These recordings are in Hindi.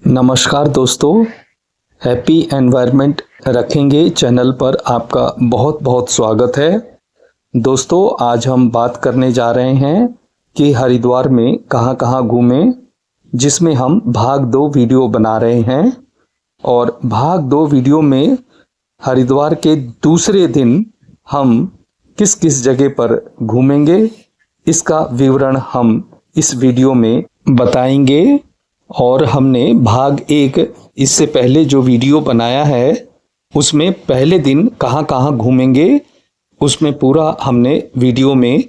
नमस्कार दोस्तों, हैप्पी एनवायरनमेंट रखेंगे चैनल पर आपका बहुत बहुत स्वागत है। दोस्तों, आज हम बात करने जा रहे हैं कि हरिद्वार में कहां कहां घूमें, जिसमें हम भाग 2 वीडियो बना रहे हैं। और भाग 2 वीडियो में हरिद्वार के दूसरे दिन हम किस किस जगह पर घूमेंगे, इसका विवरण हम इस वीडियो में बताएंगे। और हमने भाग 1 इससे पहले जो वीडियो बनाया है उसमें पहले दिन कहां कहां घूमेंगे उसमें पूरा हमने वीडियो में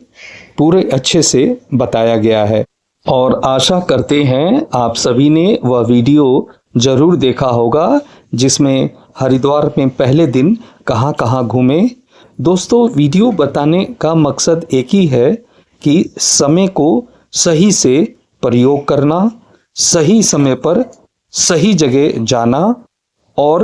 पूरे अच्छे से बताया गया है। और आशा करते हैं आप सभी ने वह वीडियो जरूर देखा होगा जिसमें हरिद्वार में पहले दिन कहां कहां घूमें। दोस्तों, वीडियो बताने का मकसद एक ही है कि समय को सही से प्रयोग करना, सही समय पर सही जगह जाना और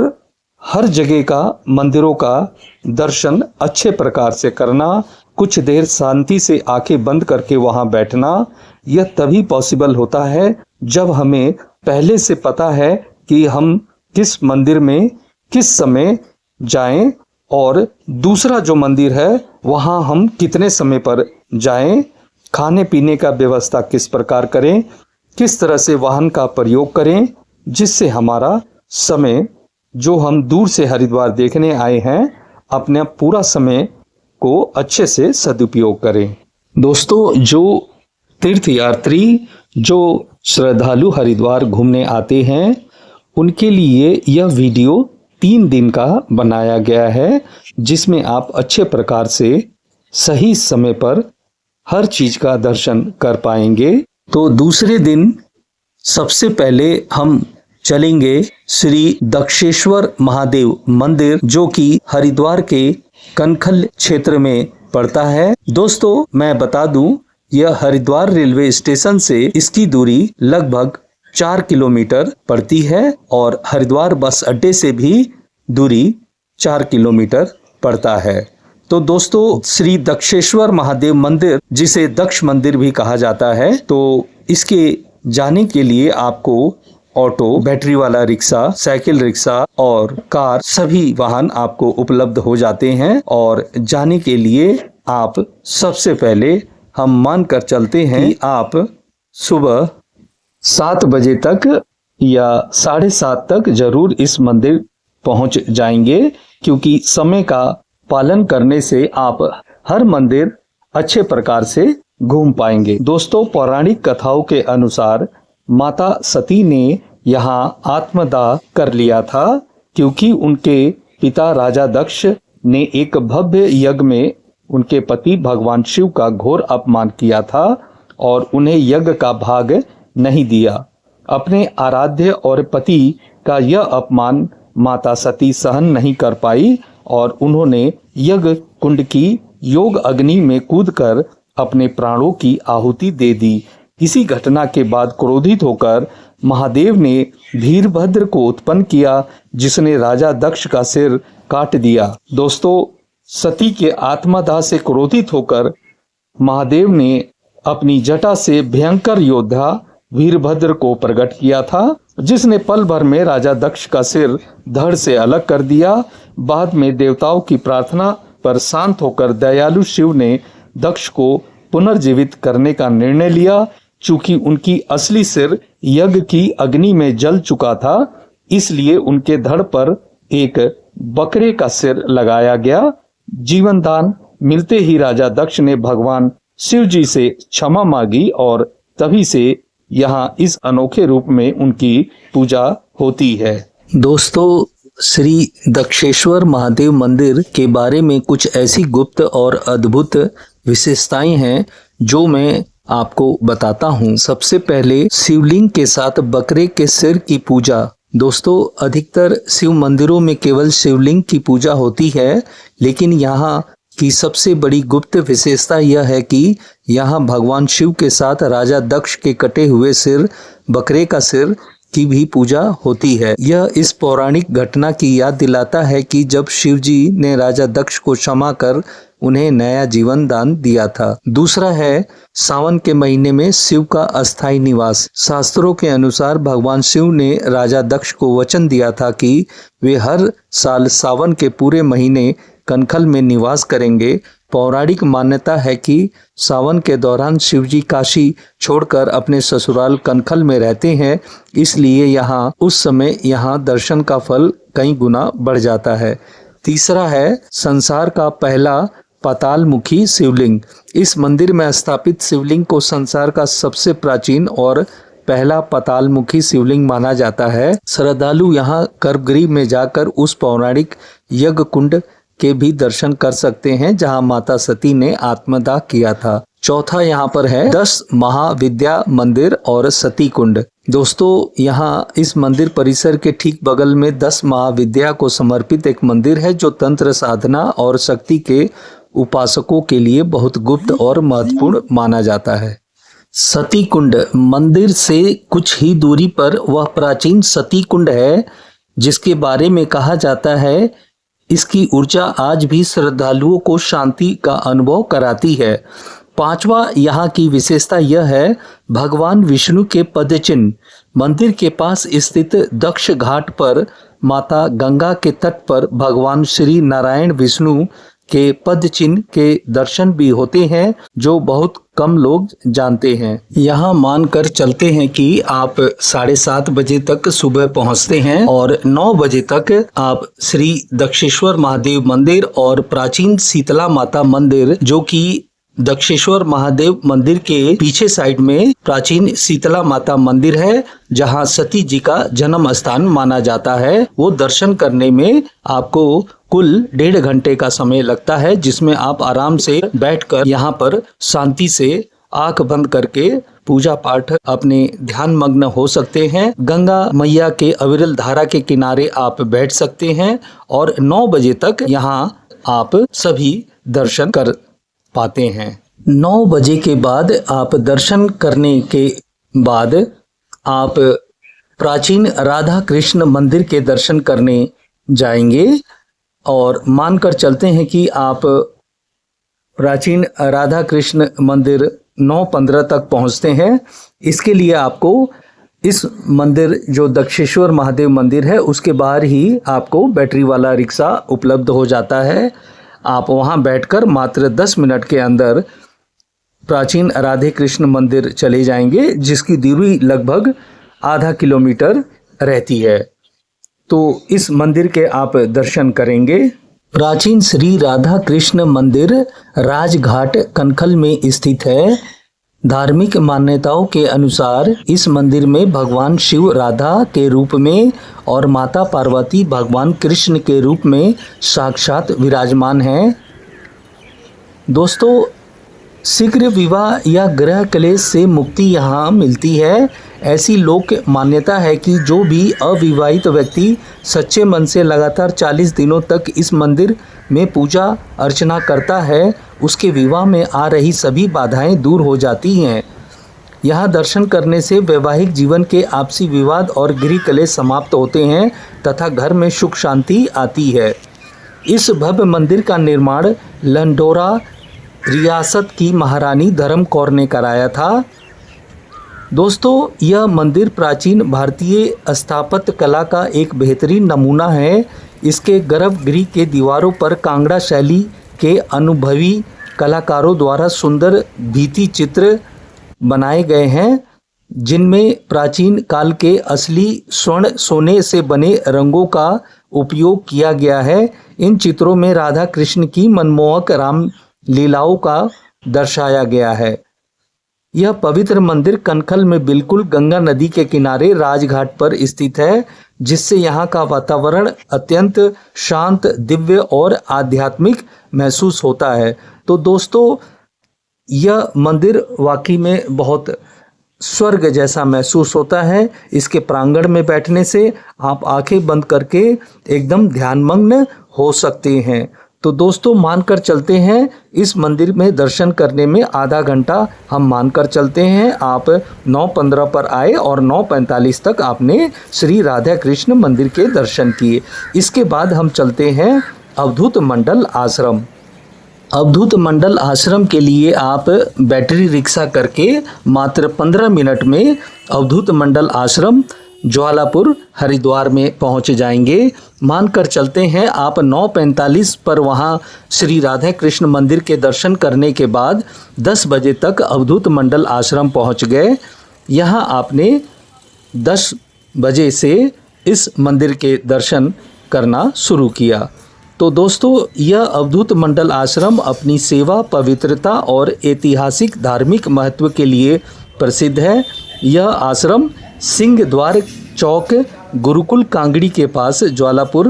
हर जगह का मंदिरों का दर्शन अच्छे प्रकार से करना, कुछ देर शांति से आंखें बंद करके वहां बैठना। यह तभी पॉसिबल होता है जब हमें पहले से पता है कि हम किस मंदिर में किस समय जाएं और दूसरा जो मंदिर है वहां हम कितने समय पर जाएं, खाने पीने का व्यवस्था किस प्रकार करें, किस तरह से वाहन का प्रयोग करें, जिससे हमारा समय जो हम दूर से हरिद्वार देखने आए हैं अपने पूरा समय को अच्छे से सदुपयोग करें। दोस्तों, जो तीर्थयात्री जो श्रद्धालु हरिद्वार घूमने आते हैं उनके लिए यह वीडियो 3 दिन का बनाया गया है, जिसमें आप अच्छे प्रकार से सही समय पर हर चीज का दर्शन कर पाएंगे। तो दूसरे दिन सबसे पहले हम चलेंगे श्री दक्षेश्वर महादेव मंदिर, जो कि हरिद्वार के कनखल क्षेत्र में पड़ता है। दोस्तों, मैं बता दूं, यह हरिद्वार रेलवे स्टेशन से इसकी दूरी लगभग 4 किलोमीटर पड़ती है और हरिद्वार बस अड्डे से भी दूरी 4 किलोमीटर पड़ता है। तो दोस्तों, श्री दक्षेश्वर महादेव मंदिर, जिसे दक्ष मंदिर भी कहा जाता है, तो इसके जाने के लिए आपको ऑटो, बैटरी वाला रिक्शा, साइकिल रिक्शा और कार सभी वाहन आपको उपलब्ध हो जाते हैं। और जाने के लिए आप सबसे पहले हम मानकर चलते हैं कि आप सुबह 7 बजे तक या 7:30 तक जरूर इस मंदिर पहुंच जाएंगे, क्योंकि समय का पालन करने से आप हर मंदिर अच्छे प्रकार से घूम पाएंगे। दोस्तों, पौराणिक कथाओं के अनुसार माता सती ने यहाँ आत्मदाह कर लिया था, क्योंकि उनके पिता राजा दक्ष ने एक भव्य यज्ञ में उनके पति भगवान शिव का घोर अपमान किया था और उन्हें यज्ञ का भाग नहीं दिया। अपने आराध्य और पति का यह अपमान माता सती सहन नहीं कर पाई और उन्होंने यज्ञ कुंड की योग अग्नि में कूदकर अपने प्राणों की आहुति दे दी। इसी घटना के बाद क्रोधित होकर महादेव ने वीरभद्र को उत्पन्न किया, जिसने राजा दक्ष का सिर काट दिया। दोस्तों, सती के आत्मदाह से क्रोधित होकर महादेव ने अपनी जटा से भयंकर योद्धा वीरभद्र को प्रकट किया था, जिसने पल भर में राजा दक्ष का सिर धड़ से अलग कर दिया। बाद में देवताओं की प्रार्थना पर शांत होकर दयालु शिव ने दक्ष को पुनर्जीवित करने का निर्णय लिया। चूंकि उनकी असली सिर यज्ञ की अग्नि में जल चुका था, इसलिए उनके धड़ पर एक बकरे का सिर लगाया गया। जीवन दान मिलते ही राजा दक्ष ने भगवान शिव जी से क्षमा मांगी और तभी से यहाँ इस अनोखे रूप में उनकी पूजा होती है। दोस्तों, श्री दक्षेश्वर महादेव मंदिर के बारे में कुछ ऐसी गुप्त और अद्भुत विशेषताएं हैं जो मैं आपको बताता हूँ। सबसे पहले शिवलिंग के साथ बकरे के सिर की पूजा। दोस्तों, अधिकतर शिव मंदिरों में केवल शिवलिंग की पूजा होती है, लेकिन यहाँ की सबसे बड़ी गुप्त विशेषता यह है कि यहाँ भगवान शिव के साथ राजा दक्ष के कटे हुए सिर, बकरे का सिर की भी पूजा होती है। यह इस पौराणिक घटना की याद दिलाता है कि जब शिव जी ने राजा दक्ष को क्षमा कर उन्हें नया जीवन दान दिया था। दूसरा है सावन के महीने में शिव का अस्थायी निवास। शास्त्रों के अनुसार भगवान शिव ने राजा दक्ष को वचन दिया था कि वे हर साल सावन के पूरे महीने कनखल में निवास करेंगे। पौराणिक मान्यता है कि सावन के दौरान शिवजी काशी छोड़कर अपने ससुराल कनखल में रहते हैं, इसलिए यहाँ उस समय यहाँ दर्शन का फल कई गुना बढ़ जाता है। तीसरा है संसार का पहला पातालमुखी शिवलिंग। इस मंदिर में स्थापित शिवलिंग को संसार का सबसे प्राचीन और पहला पातालमुखी शिवलिंग माना जाता है। श्रद्धालु यहाँ गर्भगृह में जाकर उस पौराणिक यज्ञ कुंड के भी दर्शन कर सकते हैं जहां माता सती ने आत्मदाह किया था। चौथा यहाँ पर है 10 महाविद्या मंदिर और सती कुंड। दोस्तों यहाँ इस मंदिर परिसर के ठीक बगल में 10 महाविद्या को समर्पित एक मंदिर है जो तंत्र साधना और शक्ति के उपासकों के लिए बहुत गुप्त और महत्वपूर्ण माना जाता है। सती कुंड मंदिर से कुछ ही दूरी पर वह प्राचीन सती कुंड है जिसके बारे में कहा जाता है इसकी ऊर्जा आज भी श्रद्धालुओं को शांति का अनुभव कराती है। पांचवा यहाँ की विशेषता यह है भगवान विष्णु के पदचिन्ह। मंदिर के पास स्थित दक्ष घाट पर माता गंगा के तट पर भगवान श्री नारायण विष्णु के पद चिन्ह के दर्शन भी होते हैं जो बहुत कम लोग जानते हैं। यहाँ मानकर चलते हैं कि आप 7:30 बजे तक सुबह पहुँचते हैं और 9 बजे तक आप श्री दक्षेश्वर महादेव मंदिर और प्राचीन शीतला माता मंदिर जो कि दक्षेश्वर महादेव मंदिर के पीछे साइड में प्राचीन शीतला माता मंदिर है जहां सती जी का जन्म स्थान माना जाता है, वो दर्शन करने में आपको कुल 1.5 घंटे का समय लगता है जिसमें आप आराम से बैठकर यहाँ पर शांति से आंख बंद करके पूजा पाठ अपने ध्यान मग्न हो सकते हैं। गंगा मैया के अविरल धारा के किनारे आप बैठ सकते हैं और 9 बजे तक यहाँ आप सभी दर्शन कर पाते हैं। 9 बजे के बाद आप दर्शन करने के बाद आप प्राचीन राधा कृष्ण मंदिर के दर्शन करने जाएंगे और मानकर चलते हैं कि आप प्राचीन राधा कृष्ण मंदिर 9:15 तक पहुंचते हैं। इसके लिए आपको इस मंदिर जो दक्षेश्वर महादेव मंदिर है उसके बाहर ही आपको बैटरी वाला रिक्शा उपलब्ध हो जाता है। आप वहां बैठकर मात्र 10 मिनट के अंदर प्राचीन राधे कृष्ण मंदिर चले जाएंगे जिसकी दूरी लगभग आधा किलोमीटर रहती है, तो इस मंदिर के आप दर्शन करेंगे। प्राचीन श्री राधा कृष्ण मंदिर राजघाट कनखल में स्थित है। धार्मिक मान्यताओं के अनुसार इस मंदिर में भगवान शिव राधा के रूप में और माता पार्वती भगवान कृष्ण के रूप में साक्षात विराजमान हैं। दोस्तों, शीघ्र विवाह या गृह क्लेश से मुक्ति यहाँ मिलती है। ऐसी लोक मान्यता है कि जो भी अविवाहित व्यक्ति सच्चे मन से लगातार 40 दिनों तक इस मंदिर में पूजा अर्चना करता है उसके विवाह में आ रही सभी बाधाएं दूर हो जाती हैं। यहाँ दर्शन करने से वैवाहिक जीवन के आपसी विवाद और गृह कलेश समाप्त होते हैं तथा घर में सुख शांति आती है। इस भव्य मंदिर का निर्माण लंडोरा रियासत की महारानी धर्म कौर ने कराया था। दोस्तों, यह मंदिर प्राचीन भारतीय स्थापत्य कला का एक बेहतरीन नमूना है। इसके गर्भगृह के दीवारों पर कांगड़ा शैली के अनुभवी कलाकारों द्वारा सुंदर भित्ति चित्र बनाए गए हैं जिनमें प्राचीन काल के असली स्वर्ण सोने से बने रंगों का उपयोग किया गया है। इन चित्रों में राधा कृष्ण की मनमोहक राम लीलाओं का दर्शाया गया है। यह पवित्र मंदिर कनखल में बिल्कुल गंगा नदी के किनारे राजघाट पर स्थित है जिससे यहाँ का वातावरण अत्यंत शांत, दिव्य और आध्यात्मिक महसूस होता है। तो दोस्तों, यह मंदिर वाकई में बहुत स्वर्ग जैसा महसूस होता है। इसके प्रांगण में बैठने से आप आंखें बंद करके एकदम ध्यानमग्न हो सकते हैं। तो दोस्तों मानकर चलते हैं इस मंदिर में दर्शन करने में आधा घंटा हम मानकर चलते हैं। आप 9:15 पर आए और 9:45 तक आपने श्री राधा कृष्ण मंदिर के दर्शन किए। इसके बाद हम चलते हैं अवधूत मंडल आश्रम। अवधूत मंडल आश्रम के लिए आप बैटरी रिक्शा करके मात्र 15 मिनट में अवधूत मंडल आश्रम ज्वालापुर हरिद्वार में पहुंच जाएंगे। मानकर चलते हैं आप 9:45 पर वहां श्री राधा कृष्ण मंदिर के दर्शन करने के बाद 10 बजे तक अवधूत मंडल आश्रम पहुंच गए। यहां आपने 10 बजे से इस मंदिर के दर्शन करना शुरू किया। तो दोस्तों यह अवधूत मंडल आश्रम अपनी सेवा, पवित्रता और ऐतिहासिक धार्मिक महत्व के लिए प्रसिद्ध है। यह आश्रम सिंह द्वार चौक गुरुकुल कांगड़ी के पास ज्वालापुर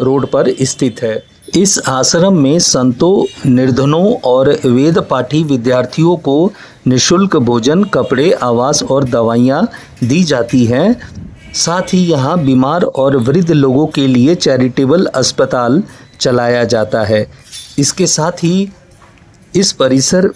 रोड पर स्थित है। इस आश्रम में संतों, निर्धनों और वेद पाठी विद्यार्थियों को निःशुल्क भोजन, कपड़े, आवास और दवाइयाँ दी जाती हैं। साथ ही यहाँ बीमार और वृद्ध लोगों के लिए चैरिटेबल अस्पताल चलाया जाता है। इसके साथ ही इस परिसर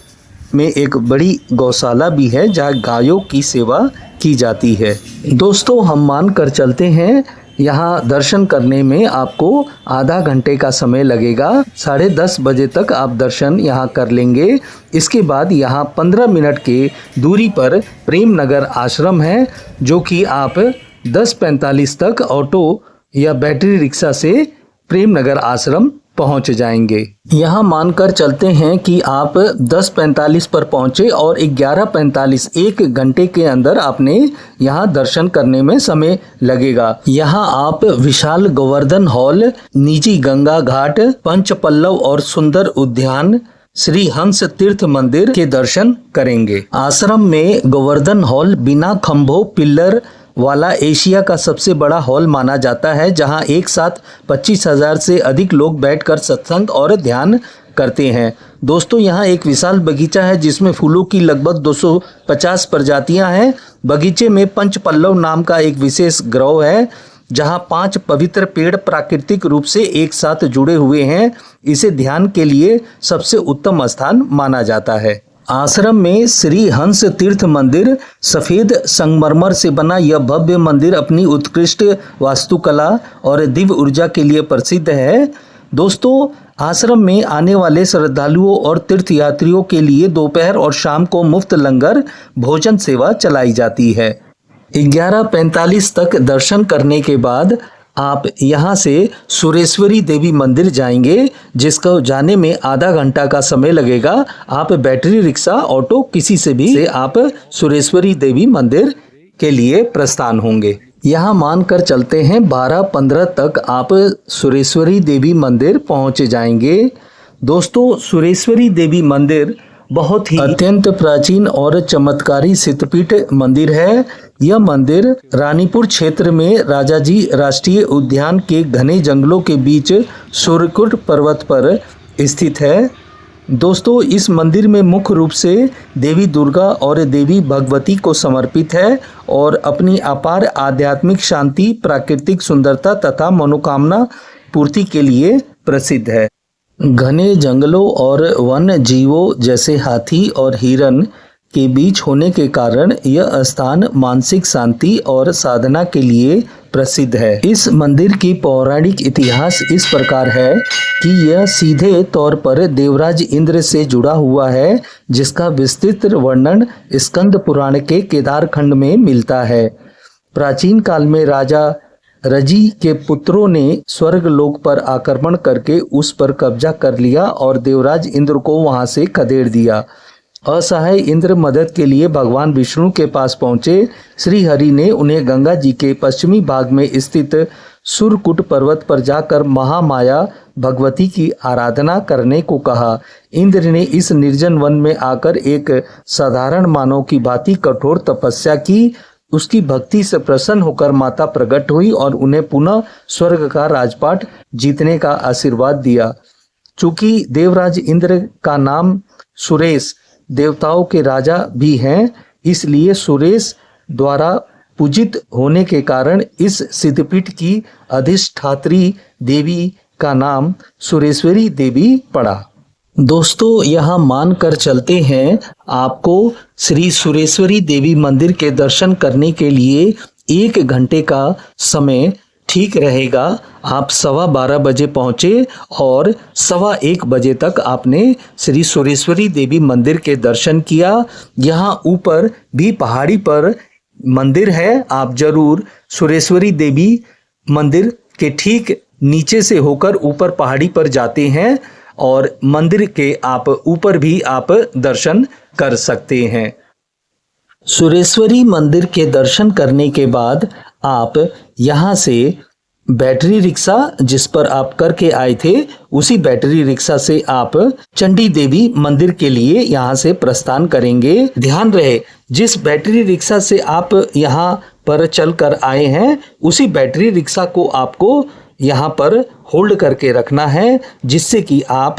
में एक बड़ी गौशाला भी है जहाँ गायों की सेवा की जाती है। दोस्तों हम मान कर चलते हैं यहाँ दर्शन करने में आपको आधा घंटे का समय लगेगा। 10:30 बजे तक आप दर्शन यहाँ कर लेंगे। इसके बाद यहाँ 15 मिनट के दूरी पर प्रेम नगर आश्रम है, जो कि आप 10:45 तक ऑटो या बैटरी रिक्शा से प्रेम नगर आश्रम पहुंच जाएंगे। यहाँ मानकर चलते हैं कि आप 10:45 पर पहुंचे और 11:45 1 घंटे के अंदर आपने यहाँ दर्शन करने में समय लगेगा। यहाँ आप विशाल गोवर्धन हॉल, निजी गंगा घाट, पंच पल्लव और सुंदर उद्यान, श्री हंस तीर्थ मंदिर के दर्शन करेंगे। आश्रम में गोवर्धन हॉल बिना खंभों, पिल्लर वाला एशिया का सबसे बड़ा हॉल माना जाता है, जहां एक साथ 25,000 से अधिक लोग बैठकर सत्संग और ध्यान करते हैं। दोस्तों यहाँ एक विशाल बगीचा है जिसमें फूलों की लगभग 250 प्रजातियां हैं। बगीचे में पंच पल्लव नाम का एक विशेष ग्रोव है, जहां 5 पवित्र पेड़ प्राकृतिक रूप से एक साथ जुड़े हुए हैं। इसे ध्यान के लिए सबसे उत्तम स्थान माना जाता है। आश्रम में श्री हंस तीर्थ मंदिर, सफ़ेद संगमरमर से बना यह भव्य मंदिर अपनी उत्कृष्ट वास्तुकला और दिव्य ऊर्जा के लिए प्रसिद्ध है। दोस्तों आश्रम में आने वाले श्रद्धालुओं और तीर्थयात्रियों के लिए दोपहर और शाम को मुफ्त लंगर भोजन सेवा चलाई जाती है। 11:45 तक दर्शन करने के बाद आप यहाँ से सुरेश्वरी देवी मंदिर जाएंगे, जिसको जाने में आधा घंटा का समय लगेगा। आप बैटरी रिक्शा, ऑटो किसी से भी से आप सुरेश्वरी देवी मंदिर के लिए प्रस्थान होंगे। यहाँ मानकर चलते हैं 12:15 तक आप सुरेश्वरी देवी मंदिर पहुँच जाएंगे। दोस्तों सुरेश्वरी देवी मंदिर बहुत ही अत्यंत प्राचीन और चमत्कारी सिद्धपीठ मंदिर है। यह मंदिर रानीपुर क्षेत्र में राजाजी राष्ट्रीय उद्यान के घने जंगलों के बीच सूर्यकुट पर्वत पर स्थित है। दोस्तों इस मंदिर में मुख्य रूप से देवी दुर्गा और देवी भगवती को समर्पित है और अपनी अपार आध्यात्मिक शांति, प्राकृतिक सुंदरता तथा मनोकामना पूर्ति के लिए प्रसिद्ध है। घने जंगलों और वन्य जीवों जैसे हाथी और हिरन के बीच होने के कारण यह स्थान मानसिक शांति और साधना के लिए प्रसिद्ध है। इस मंदिर की पौराणिक इतिहास इस प्रकार है कि यह सीधे तौर पर देवराज इंद्र से जुड़ा हुआ है, जिसका विस्तृत वर्णन स्कंद पुराण के केदार खंड में मिलता है। प्राचीन काल में राजा रजी के पुत्रों ने स्वर्ग लोक पर आक्रमण करके उस पर कब्जा कर लिया और देवराज इंद्र को वहां से खदेड़ दिया। असहाय इंद्र मदद के लिए भगवान विष्णु के पास पहुंचे। श्री हरि ने उन्हें गंगा जी के पश्चिमी भाग में स्थित सूर्यकुट पर्वत पर जाकर महामाया भगवती की आराधना करने को कहा। इंद्र ने इस निर्जन वन में आकर एक साधारण मानव की भांति कठोर तपस्या की। उसकी भक्ति से प्रसन्न होकर माता प्रकट हुई और उन्हें पुनः स्वर्ग का राजपाट जीतने का आशीर्वाद दिया। चूंकि देवराज इंद्र का नाम सुरेश, देवताओं के राजा भी हैं, इसलिए सुरेश द्वारा पूजित होने के कारण इस सिद्धपीठ की अधिष्ठात्री देवी का नाम सुरेश्वरी देवी पड़ा। दोस्तों यहाँ मानकर चलते हैं आपको श्री सुरेश्वरी देवी मंदिर के दर्शन करने के लिए 1 घंटे का समय ठीक रहेगा। आप 12:15 बजे पहुँचे और 1:15 बजे तक आपने श्री सुरेश्वरी देवी मंदिर के दर्शन किया। यहाँ ऊपर भी पहाड़ी पर मंदिर है। आप जरूर सुरेश्वरी देवी मंदिर के ठीक नीचे से होकर ऊपर पहाड़ी पर जाते हैं और मंदिर के आप ऊपर भी आप दर्शन कर सकते हैं। सुरेश्वरी मंदिर के दर्शन करने के बाद आप यहाँ से बैटरी रिक्शा जिस पर आप करके आए थे उसी बैटरी रिक्शा से आप चंडी देवी मंदिर के लिए यहाँ से प्रस्थान करेंगे। ध्यान रहे जिस बैटरी रिक्शा से आप यहाँ पर चलकर आए हैं उसी बैटरी रिक्शा को आपको यहाँ पर होल्ड करके रखना है, जिससे कि आप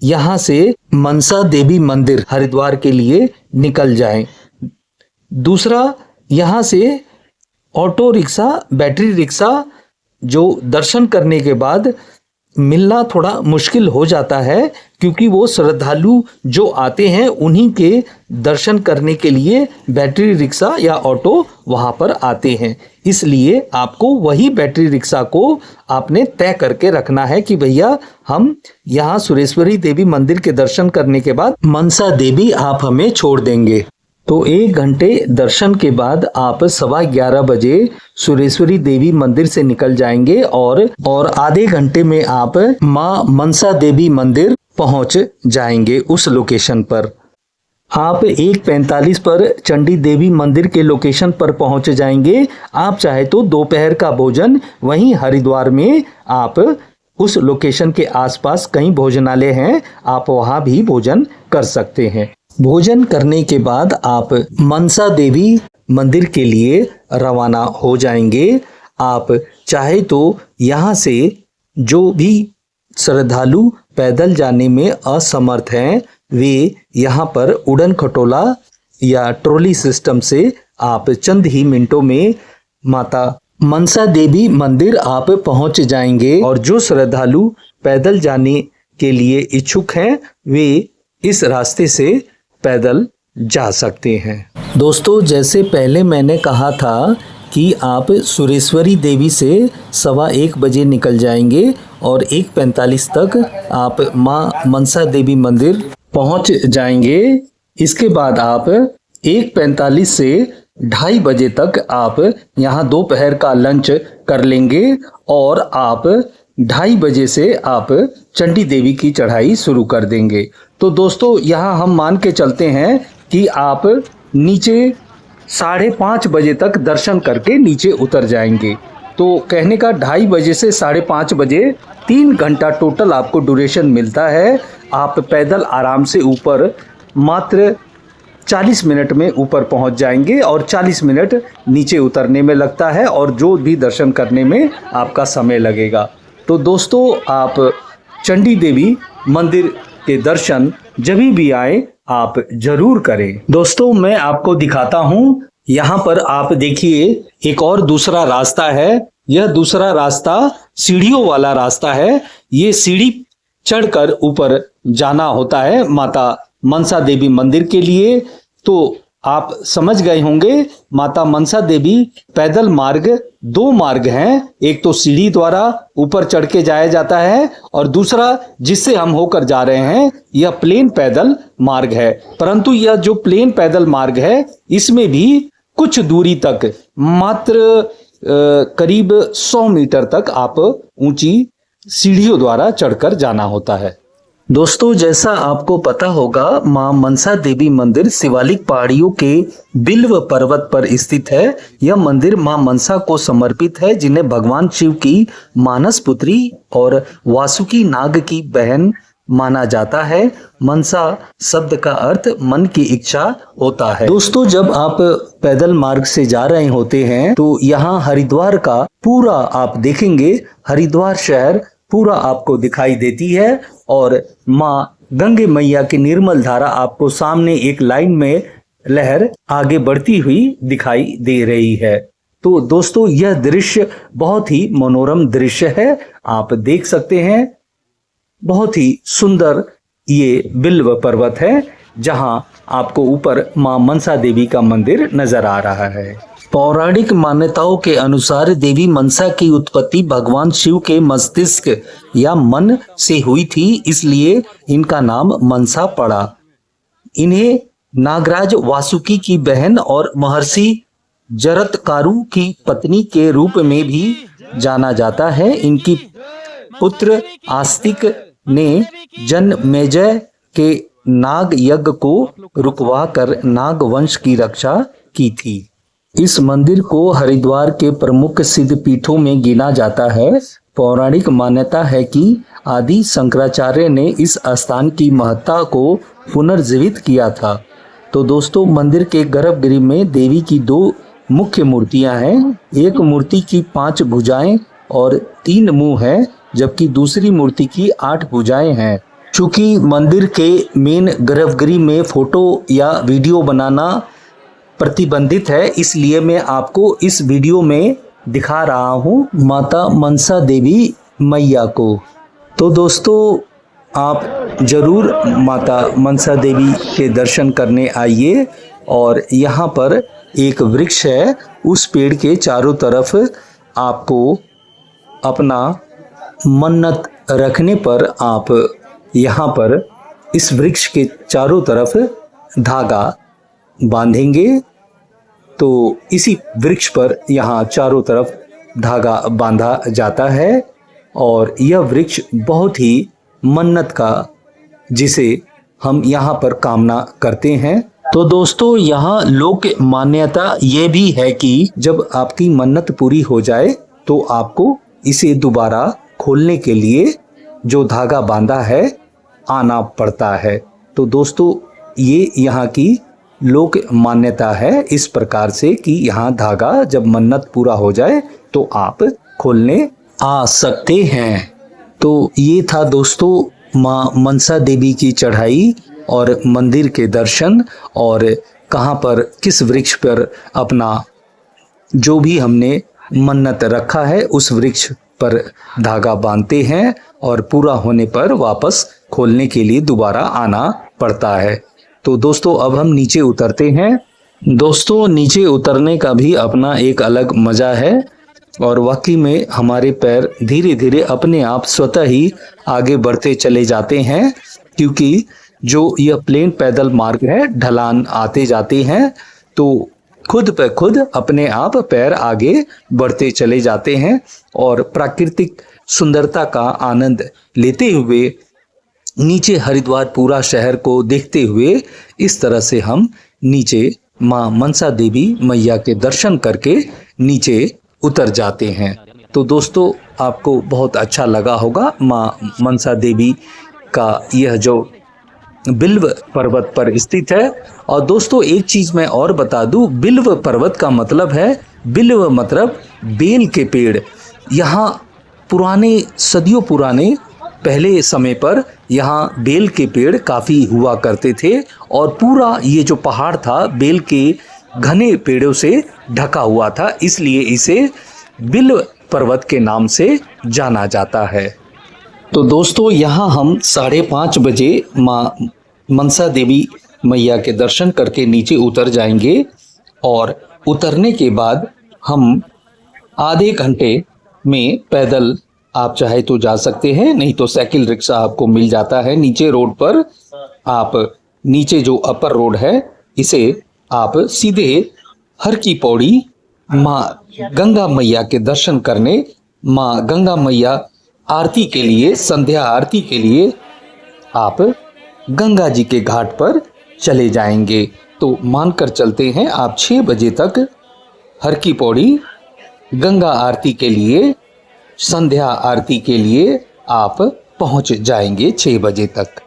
यहाँ से मनसा देवी मंदिर हरिद्वार के लिए निकल जाएं। दूसरा, यहाँ से ऑटो रिक्शा, बैटरी रिक्शा जो दर्शन करने के बाद मिलना थोड़ा मुश्किल हो जाता है, क्योंकि वो श्रद्धालु जो आते हैं उन्हीं के दर्शन करने के लिए बैटरी रिक्शा या ऑटो वहाँ पर आते हैं। इसलिए आपको वही बैटरी रिक्शा को आपने तय करके रखना है कि भैया हम यहाँ सुरेश्वरी देवी मंदिर के दर्शन करने के बाद मनसा देवी आप हमें छोड़ देंगे। तो 1 घंटे दर्शन के बाद आप 11:15 बजे सुरेश्वरी देवी मंदिर से निकल जाएंगे और आधे घंटे में आप माँ मनसा देवी मंदिर पहुंच जाएंगे। उस लोकेशन पर आप 1:45 पर चंडी देवी मंदिर के लोकेशन पर पहुंच जाएंगे। आप चाहे तो दोपहर का भोजन वहीं हरिद्वार में आप उस लोकेशन के आसपास कई भोजनालय हैं, आप वहां भी भोजन कर सकते हैं। भोजन करने के बाद आप मनसा देवी मंदिर के लिए रवाना हो जाएंगे। आप चाहे तो यहाँ से जो भी श्रद्धालु पैदल जाने में असमर्थ हैं वे यहाँ पर उड़न खटोला या ट्रॉली सिस्टम से आप चंद ही मिनटों में माता मनसा देवी मंदिर आप पहुँच जाएंगे। और जो श्रद्धालु पैदल जाने के लिए इच्छुक हैं वे इस रास्ते से पैदल जा सकते हैं। दोस्तों, जैसे पहले मैंने कहा था कि आप सुरेश्वरी देवी से 1:15 बजे निकल जाएंगे और 1:45 तक आप माँ मनसा देवी मंदिर पहुंच जाएंगे। इसके बाद आप 1:45 से 2:30 बजे तक आप यहाँ दोपहर का लंच कर लेंगे और आप 2:30 बजे से आप चंडी देवी की चढ़ाई शुरू कर देंगे। तो दोस्तों, यहाँ हम मान के चलते हैं कि आप नीचे 5:30 बजे तक दर्शन करके नीचे उतर जाएंगे। तो कहने का 2:30 बजे से 5:30 बजे 3 घंटा टोटल आपको ड्यूरेशन मिलता है। आप पैदल आराम से ऊपर मात्र 40 मिनट में ऊपर पहुंच जाएंगे और 40 मिनट नीचे उतरने में लगता है और जो भी दर्शन करने में आपका समय लगेगा। तो दोस्तों, आप चंडी देवी मंदिर के दर्शन जब भी आए आप जरूर करें। दोस्तों, मैं आपको दिखाता हूँ, यहाँ पर आप देखिए एक और दूसरा रास्ता है। यह दूसरा रास्ता सीढ़ियों वाला रास्ता है। ये सीढ़ी चढ़कर ऊपर जाना होता है माता मनसा देवी मंदिर के लिए। तो आप समझ गए होंगे, माता मनसा देवी पैदल मार्ग 2 मार्ग हैं। एक तो सीढ़ी द्वारा ऊपर चढ़ के जाया जाता है और दूसरा जिससे हम होकर जा रहे हैं यह प्लेन पैदल मार्ग है। परंतु यह जो प्लेन पैदल मार्ग है इसमें भी कुछ दूरी तक मात्र करीब 100 मीटर तक आप ऊंची सीढ़ियों द्वारा चढ़कर जाना होता है। दोस्तों, जैसा आपको पता होगा, मां मनसा देवी मंदिर शिवालिक पहाड़ियों के बिल्व पर्वत पर स्थित है। यह मंदिर मां मनसा को समर्पित है, जिन्हें भगवान शिव की मानस पुत्री और वासुकी नाग की बहन माना जाता है। मनसा शब्द का अर्थ मन की इच्छा होता है। दोस्तों, जब आप पैदल मार्ग से जा रहे होते हैं तो यहाँ हरिद्वार का पूरा आप देखेंगे, हरिद्वार शहर पूरा आपको दिखाई देती है और माँ गंगे मैया की निर्मल धारा आपको सामने एक लाइन में लहर आगे बढ़ती हुई दिखाई दे रही है। तो दोस्तों यह दृश्य बहुत ही मनोरम दृश्य है, आप देख सकते हैं। बहुत ही सुंदर ये बिल्व पर्वत है, जहां आपको ऊपर मां मनसा देवी का मंदिर नजर आ रहा है। पौराणिक मान्यताओं के अनुसार देवी मनसा की उत्पत्ति भगवान शिव के मस्तिष्क या मन से हुई थी, इसलिए इनका नाम मनसा पड़ा। इन्हें नागराज वासुकी की बहन और महर्षि जरत्कारु की पत्नी के रूप में भी जाना जाता है। इनकी पुत्र आस्तिक ने जनमेजय के नाग यज्ञ को रुकवा कर नाग वंश की रक्षा की थी। इस मंदिर को हरिद्वार के प्रमुख सिद्ध पीठों में गिना जाता है। पौराणिक मान्यता है कि आदि शंकराचार्य ने इस स्थान की महत्ता को पुनर्जीवित किया था। तो दोस्तों मंदिर के गर्भगृह में देवी की 2 मुख्य मूर्तियां हैं। एक मूर्ति की 5 भुजाएं और 3 मुंह हैं, जबकि दूसरी मूर्ति की 8 भुजाएं हैं। चूंकि मंदिर के मेन गर्भगृह में फोटो या वीडियो बनाना प्रतिबंधित है, इसलिए मैं आपको इस वीडियो में दिखा रहा हूँ माता मनसा देवी मैया को। तो दोस्तों आप जरूर माता मनसा देवी के दर्शन करने आइए। और यहाँ पर एक वृक्ष है, उस पेड़ के चारों तरफ आपको अपना मन्नत रखने पर आप यहाँ पर इस वृक्ष के चारों तरफ धागा बांधेंगे। तो इसी वृक्ष पर यहाँ चारों तरफ धागा बांधा जाता है और यह वृक्ष बहुत ही मन्नत का, जिसे हम यहाँ पर कामना करते हैं। तो दोस्तों यहाँ लोक मान्यता ये भी है कि जब आपकी मन्नत पूरी हो जाए तो आपको इसे दोबारा खोलने के लिए जो धागा बांधा है आना पड़ता है। तो दोस्तों ये यहाँ की लोक मान्यता है इस प्रकार से कि यहाँ धागा जब मन्नत पूरा हो जाए तो आप खोलने आ सकते हैं। तो ये था दोस्तों माँ मनसा देवी की चढ़ाई और मंदिर के दर्शन, और कहाँ पर किस वृक्ष पर अपना जो भी हमने मन्नत रखा है उस वृक्ष पर धागा बांधते हैं और पूरा होने पर वापस खोलने के लिए दोबारा आना पड़ता है। तो दोस्तों अब हम नीचे उतरते हैं। दोस्तों नीचे उतरने का भी अपना एक अलग मजा है और वाकई में हमारे पैर धीरे धीरे अपने आप स्वतः ही आगे बढ़ते चले जाते हैं, क्योंकि जो यह प्लेन पैदल मार्ग है, ढलान आते जाते हैं तो खुद पे खुद अपने आप पैर आगे बढ़ते चले जाते हैं और प्राकृतिक सुंदरता का आनंद लेते हुए नीचे हरिद्वार पूरा शहर को देखते हुए इस तरह से हम नीचे माँ मनसा देवी मैया के दर्शन करके नीचे उतर जाते हैं। तो दोस्तों आपको बहुत अच्छा लगा होगा माँ मनसा देवी का यह जो बिल्व पर्वत पर स्थित है। और दोस्तों एक चीज मैं और बता दूं, बिल्व पर्वत का मतलब है, बिल्व मतलब बेल के पेड़। यहाँ पुराने सदियों पुराने पहले समय पर यहाँ बेल के पेड़ काफ़ी हुआ करते थे और पूरा ये जो पहाड़ था बेल के घने पेड़ों से ढका हुआ था, इसलिए इसे बिल्व पर्वत के नाम से जाना जाता है। तो दोस्तों यहाँ हम 5:30 बजे माँ मनसा देवी मैया के दर्शन करके नीचे उतर जाएंगे और उतरने के बाद हम आधे घंटे में पैदल आप चाहे तो जा सकते हैं, नहीं तो साइकिल रिक्शा आपको मिल जाता है नीचे रोड पर। आप नीचे जो अपर रोड है इसे आप सीधे हर की पौड़ी माँ गंगा मैया के दर्शन करने, माँ गंगा मैया आरती के लिए, संध्या आरती के लिए आप गंगा जी के घाट पर चले जाएंगे। तो मानकर चलते हैं आप 6 बजे तक हर की पौड़ी गंगा आरती के लिए, संध्या आरती के लिए आप पहुंच जाएंगे 6 बजे तक।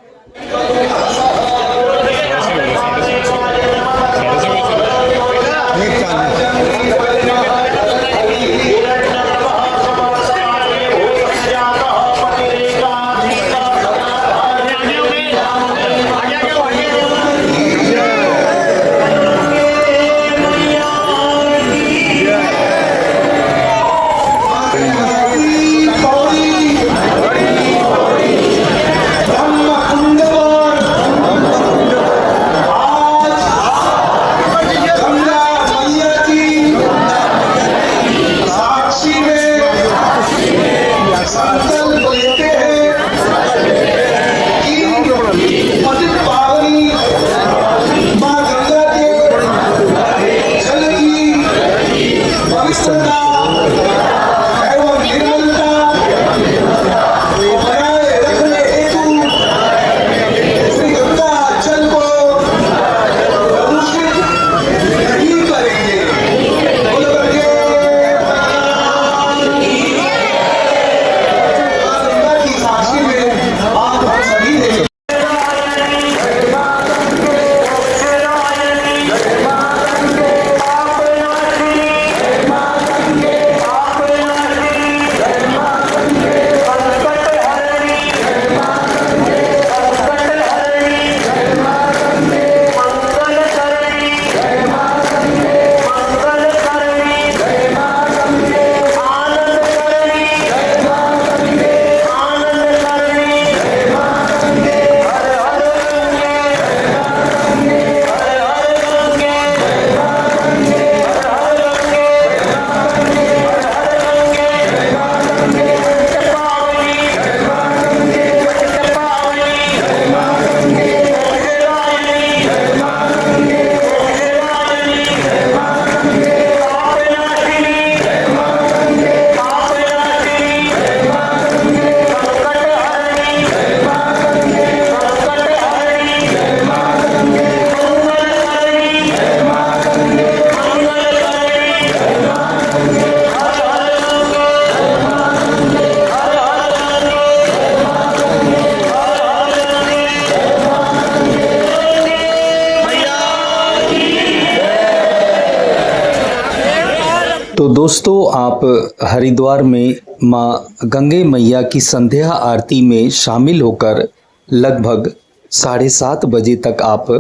दोस्तों, आप हरिद्वार में माँ गंगे मैया की संध्या आरती में शामिल होकर लगभग 7:30 बजे तक आप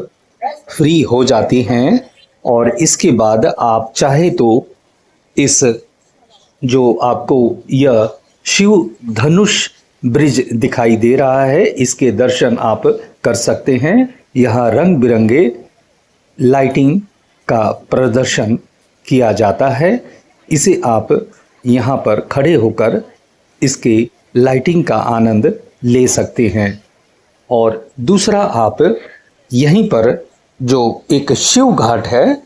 फ्री हो जाती हैं और इसके बाद आप चाहे तो इस जो आपको यह शिव धनुष ब्रिज दिखाई दे रहा है, इसके दर्शन आप कर सकते हैं। यहाँ रंग बिरंगे लाइटिंग का प्रदर्शन किया जाता है। इसे आप यहाँ पर खड़े होकर इसके लाइटिंग का आनंद ले सकते हैं। और दूसरा, आप यहीं पर जो एक शिव घाट है,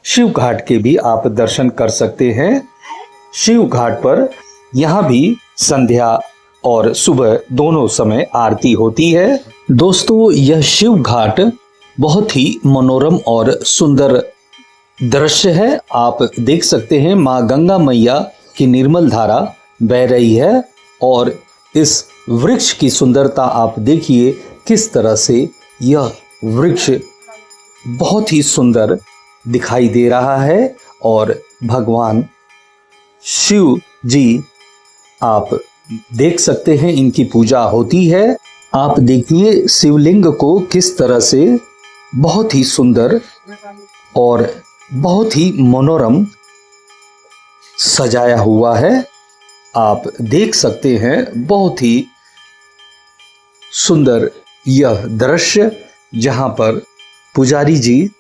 शिव घाट के भी आप दर्शन कर सकते हैं। शिव घाट पर यहाँ भी संध्या और सुबह दोनों समय आरती होती है। दोस्तों, यह शिव घाट बहुत ही मनोरम और सुंदर दृश्य है। आप देख सकते हैं माँ गंगा मैया की निर्मल धारा बह रही है और इस वृक्ष की सुंदरता आप देखिए किस तरह से यह वृक्ष बहुत ही सुंदर दिखाई दे रहा है। और भगवान शिव जी आप देख सकते हैं, इनकी पूजा होती है। आप देखिए शिवलिंग को किस तरह से बहुत ही सुंदर और बहुत ही मनोरम सजाया हुआ है। आप देख सकते हैं बहुत ही सुंदर यह दृश्य, जहां पर पुजारी जी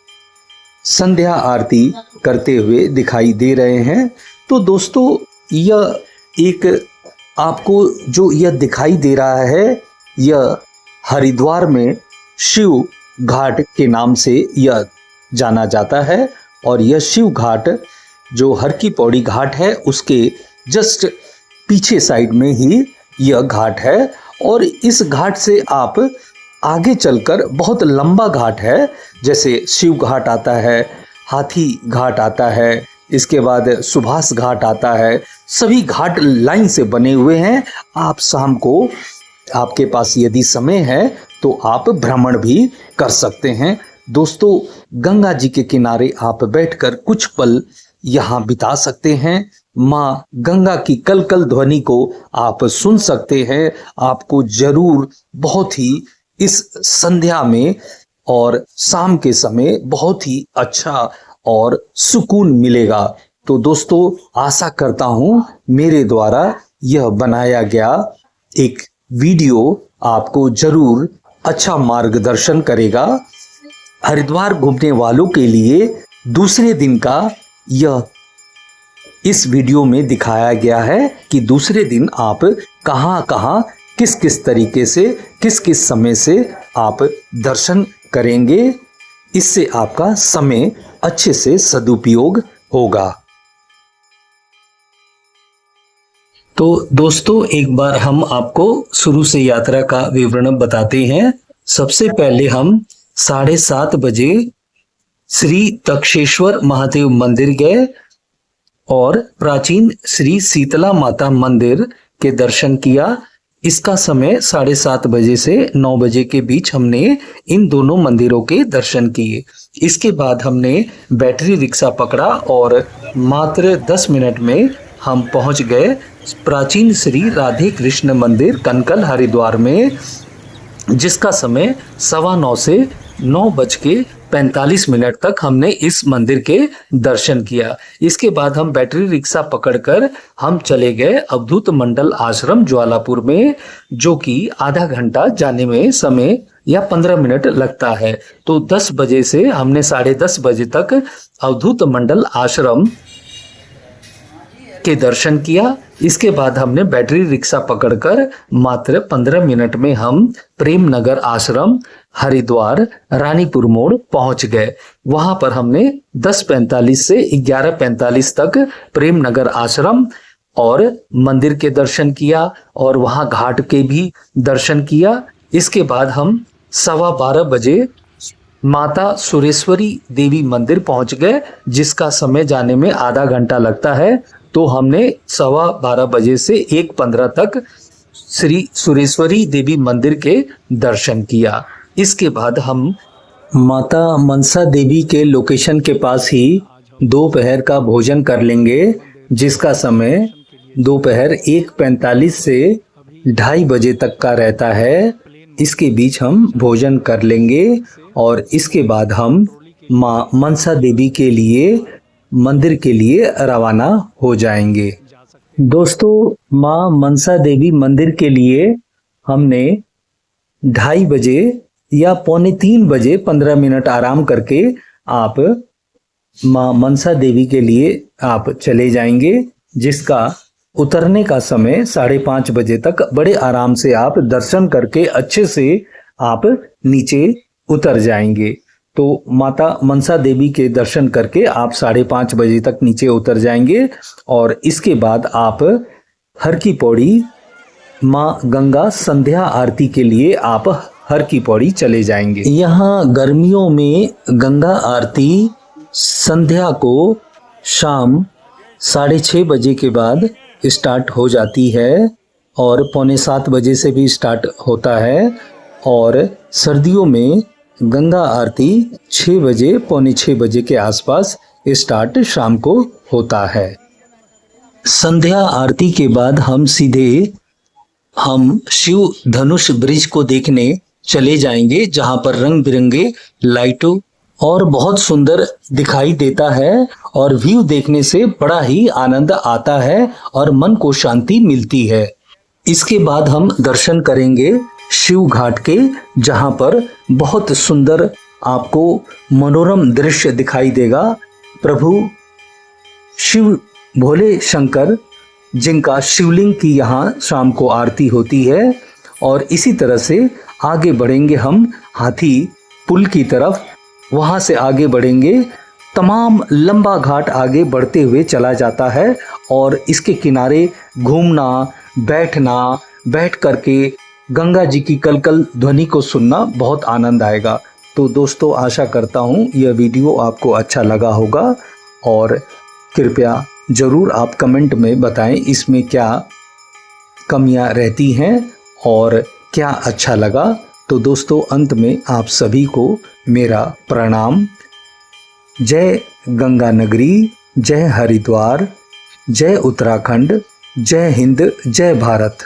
संध्या आरती करते हुए दिखाई दे रहे हैं। तो दोस्तों, यह एक आपको जो यह दिखाई दे रहा है, यह हरिद्वार में शिव घाट के नाम से यह जाना जाता है। और यह शिव घाट जो हर की पौड़ी घाट है, उसके जस्ट पीछे साइड में ही यह घाट है। और इस घाट से आप आगे चलकर, बहुत लंबा घाट है, जैसे शिव घाट आता है, हाथी घाट आता है, इसके बाद सुभाष घाट आता है। सभी घाट लाइन से बने हुए हैं। आप शाम को आपके पास यदि समय है तो आप भ्रमण भी कर सकते हैं। दोस्तों, गंगा जी के किनारे आप बैठकर कुछ पल यहाँ बिता सकते हैं। माँ गंगा की कल कल ध्वनि को आप सुन सकते हैं। आपको जरूर बहुत ही इस संध्या में और शाम के समय बहुत ही अच्छा और सुकून मिलेगा। तो दोस्तों, आशा करता हूँ मेरे द्वारा यह बनाया गया एक वीडियो आपको जरूर अच्छा मार्गदर्शन करेगा। हरिद्वार घूमने वालों के लिए दूसरे दिन का यह इस वीडियो में दिखाया गया है कि दूसरे दिन आप कहाँ कहाँ किस किस तरीके से किस किस समय से आप दर्शन करेंगे। इससे आपका समय अच्छे से सदुपयोग होगा। तो दोस्तों, एक बार हम आपको शुरू से यात्रा का विवरण बताते हैं। सबसे पहले हम 7:30 बजे श्री तक्षेश्वर महादेव मंदिर गए और प्राचीन श्री शीतला माता मंदिर के दर्शन किया। इसका समय 7:30 बजे से 9 बजे के बीच हमने इन दोनों मंदिरों के दर्शन किए। इसके बाद हमने बैटरी रिक्शा पकड़ा और मात्र 10 मिनट में हम पहुंच गए प्राचीन श्री राधे कृष्ण मंदिर कनकल हरिद्वार में, जिसका समय 9:15 से 9:45 तक हमने इस मंदिर के दर्शन किया। इसके बाद हम बैटरी रिक्शा पकड़कर हम चले गए अवधूत मंडल आश्रम ज्वालापुर में, जो कि आधा घंटा जाने में समय या 15 मिनट लगता है। तो 10 बजे से हमने 10:30 बजे तक अवधूत मंडल आश्रम के दर्शन किया। इसके बाद हमने बैटरी रिक्शा पकड़कर मात्र 15 मिनट में हम प्रेम नगर आश्रम हरिद्वार रानीपुर मोड़ पहुंच गए। वहां पर हमने 10:45 से 11:45 तक प्रेम नगर आश्रम और मंदिर के दर्शन किया और वहां घाट के भी दर्शन किया। इसके बाद हम 12:15 बजे माता सुरेश्वरी देवी मंदिर पहुंच गए, जिसका समय जाने में आधा घंटा लगता है। तो हमने 12:15 बजे से 1:15 तक श्री सुरेश्वरी देवी मंदिर के दर्शन किया। इसके बाद हम माता मनसा देवी के लोकेशन के पास ही दोपहर का भोजन कर लेंगे। जिसका समय दोपहर 1:45 से 2:30 बजे तक का रहता है। इसके बीच हम भोजन कर लेंगे और इसके बाद हम माँ मनसा देवी के लिए मंदिर के लिए रवाना हो जाएंगे। दोस्तों, माँ मनसा देवी मंदिर के लिए हमने 2:30 बजे या 2:45 बजे 15 मिनट आराम करके आप माँ मनसा देवी के लिए आप चले जाएंगे, जिसका उतरने का समय 5:30 बजे तक बड़े आराम से आप दर्शन करके अच्छे से आप नीचे उतर जाएंगे। तो माता मनसा देवी के दर्शन करके आप 5:30 बजे तक नीचे उतर जाएंगे और इसके बाद आप हर की पौड़ी माँ गंगा संध्या आरती के लिए आप हर की पौड़ी चले जाएंगे। यहाँ गर्मियों में गंगा आरती संध्या को शाम 6:30 बजे के बाद स्टार्ट हो जाती है और 6:45 बजे से भी स्टार्ट होता है और सर्दियों में गंगा आरती 6 बजे 6:45 बजे के आसपास स्टार्ट शाम को होता है। संध्या आरती के बाद हम शिव धनुष ब्रिज को देखने चले जाएंगे, जहां पर रंग बिरंगे लाइटों और बहुत सुंदर दिखाई देता है और व्यू देखने से बड़ा ही आनंद आता है और मन को शांति मिलती है। इसके बाद हम दर्शन करेंगे शिव घाट के, जहां पर बहुत सुंदर आपको मनोरम दृश्य दिखाई देगा। प्रभु शिव भोले शंकर जिनका शिवलिंग की यहाँ शाम को आरती होती है और इसी तरह से आगे बढ़ेंगे हम हाथी पुल की तरफ। वहाँ से आगे बढ़ेंगे, तमाम लंबा घाट आगे बढ़ते हुए चला जाता है और इसके किनारे घूमना, बैठना, बैठ करके गंगा जी की कलकल ध्वनि को सुनना बहुत आनंद आएगा। तो दोस्तों, आशा करता हूँ यह वीडियो आपको अच्छा लगा होगा और कृपया ज़रूर आप कमेंट में बताएं इसमें क्या कमियां रहती हैं और क्या अच्छा लगा। तो दोस्तों, अंत में आप सभी को मेरा प्रणाम। जय गंगा नगरी, जय हरिद्वार, जय उत्तराखंड, जय हिंद, जय भारत।